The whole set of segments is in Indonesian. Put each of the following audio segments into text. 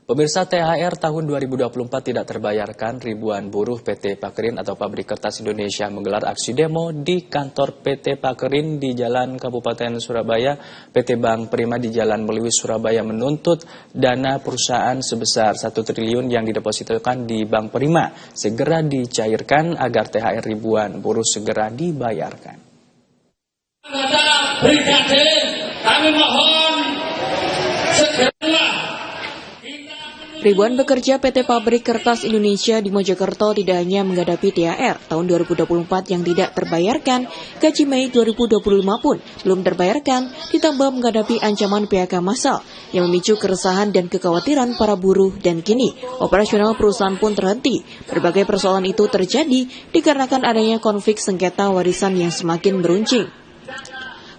Pemirsa, THR tahun 2024 tidak terbayarkan. Ribuan buruh PT Pakerin atau Pabrik Kertas Indonesia menggelar aksi demo di kantor PT Pakerin di Jalan Kabupaten Surabaya. PT Bank Prima di Jalan Meliwis Surabaya menuntut dana perusahaan sebesar 1 triliun yang didepositkan di Bank Prima segera dicairkan agar THR ribuan buruh segera dibayarkan. Brigade, kami mohon segera. Ribuan pekerja PT Pabrik Kertas Indonesia di Mojokerto tidak hanya menghadapi THR tahun 2024 yang tidak terbayarkan, gaji Mei 2025 pun belum terbayarkan, ditambah menghadapi ancaman PHK massal yang memicu keresahan dan kekhawatiran para buruh, dan kini operasional perusahaan pun terhenti. Berbagai persoalan itu terjadi dikarenakan adanya konflik sengketa warisan yang semakin beruncing.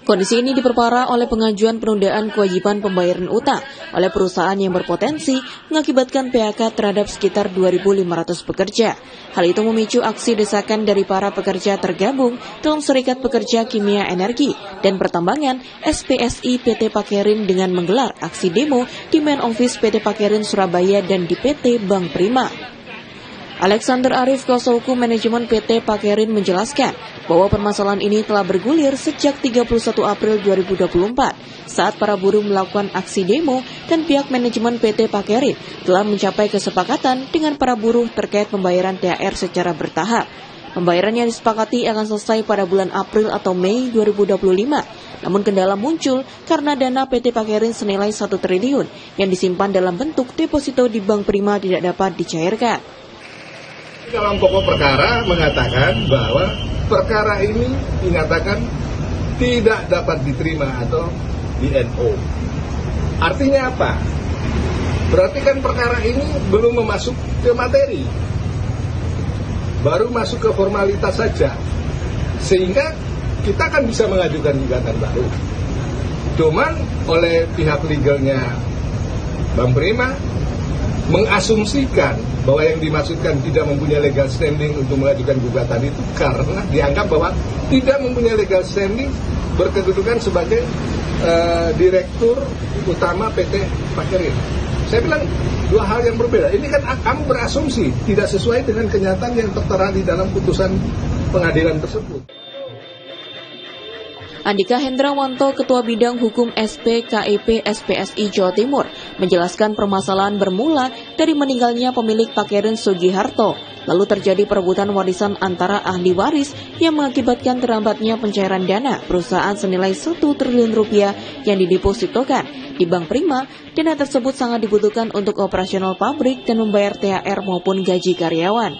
Kondisi ini diperparah oleh pengajuan penundaan kewajiban pembayaran utang oleh perusahaan yang berpotensi mengakibatkan PHK terhadap sekitar 2.500 pekerja. Hal itu memicu aksi desakan dari para pekerja tergabung dalam Serikat Pekerja Kimia Energi dan Pertambangan SPSI PT Pakerin dengan menggelar aksi demo di Main Office PT Pakerin Surabaya dan di PT Bank Prima. Alexander Arif, Kuasa Hukum Manajemen PT Pakerin, menjelaskan bahwa permasalahan ini telah bergulir sejak 31 April 2024 saat para buruh melakukan aksi demo dan pihak manajemen PT Pakerin telah mencapai kesepakatan dengan para buruh terkait pembayaran THR secara bertahap. Pembayaran yang disepakati akan selesai pada bulan April atau Mei 2025. Namun kendala muncul karena dana PT Pakerin senilai 1 triliun yang disimpan dalam bentuk deposito di Bank Prima tidak dapat dicairkan. Dalam pokok perkara mengatakan bahwa perkara ini dinyatakan tidak dapat diterima atau di-NO. Artinya apa? Berarti kan perkara ini belum masuk ke materi, baru masuk ke formalitas saja. Sehingga kita kan bisa mengajukan gugatan baru. Cuman oleh pihak legalnya Bank Prima mengasumsikan bahwa yang dimaksudkan tidak mempunyai legal standing untuk mengajukan gugatan itu karena dianggap bahwa tidak mempunyai legal standing berkedudukan sebagai direktur utama PT Pakerin. Saya bilang dua hal yang berbeda. Ini kan kamu berasumsi tidak sesuai dengan kenyataan yang tertera di dalam putusan pengadilan tersebut. Andika Hendrawanto, Ketua Bidang Hukum SPKIP SPSI Jawa Timur, menjelaskan permasalahan bermula dari meninggalnya pemilik Pakerin Sugiharto. Lalu terjadi perebutan warisan antara ahli waris yang mengakibatkan terhambatnya pencairan dana perusahaan senilai 1 triliun rupiah yang didepositokan di Bank Prima. Dana tersebut sangat dibutuhkan untuk operasional pabrik dan membayar THR maupun gaji karyawan.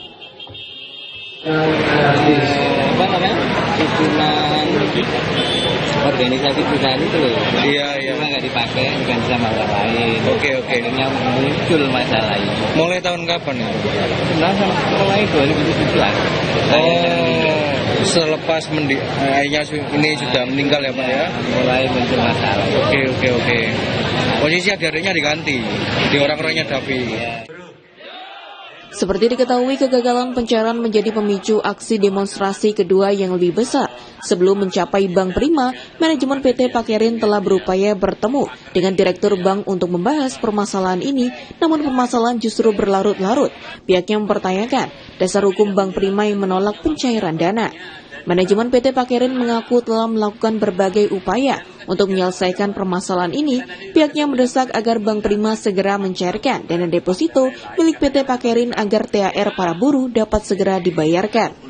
Organisasi perusahaan itu loh. Iya. Cuma nggak dipakai bukan sama orang lain. Oke. Akhirnya muncul masalah ini. Mulai tahun kapan ya? Nah, mulai 2017. Selepas ayahnya ini sudah meninggal ya Pak ya? Mulai muncul masalah. Oke. Posisi adiknya diganti, di orang-orangnya Davi. Seperti diketahui, kegagalan pencairan menjadi pemicu aksi demonstrasi kedua yang lebih besar. Sebelum mencapai Bank Prima, manajemen PT Pakerin telah berupaya bertemu dengan Direktur Bank untuk membahas permasalahan ini, namun permasalahan justru berlarut-larut. Pihaknya mempertanyakan dasar hukum Bank Prima yang menolak pencairan dana. Manajemen PT Pakerin mengaku telah melakukan berbagai upaya untuk menyelesaikan permasalahan ini. Pihaknya mendesak agar Bank Prima segera mencairkan dana deposito milik PT Pakerin agar THR para buruh dapat segera dibayarkan.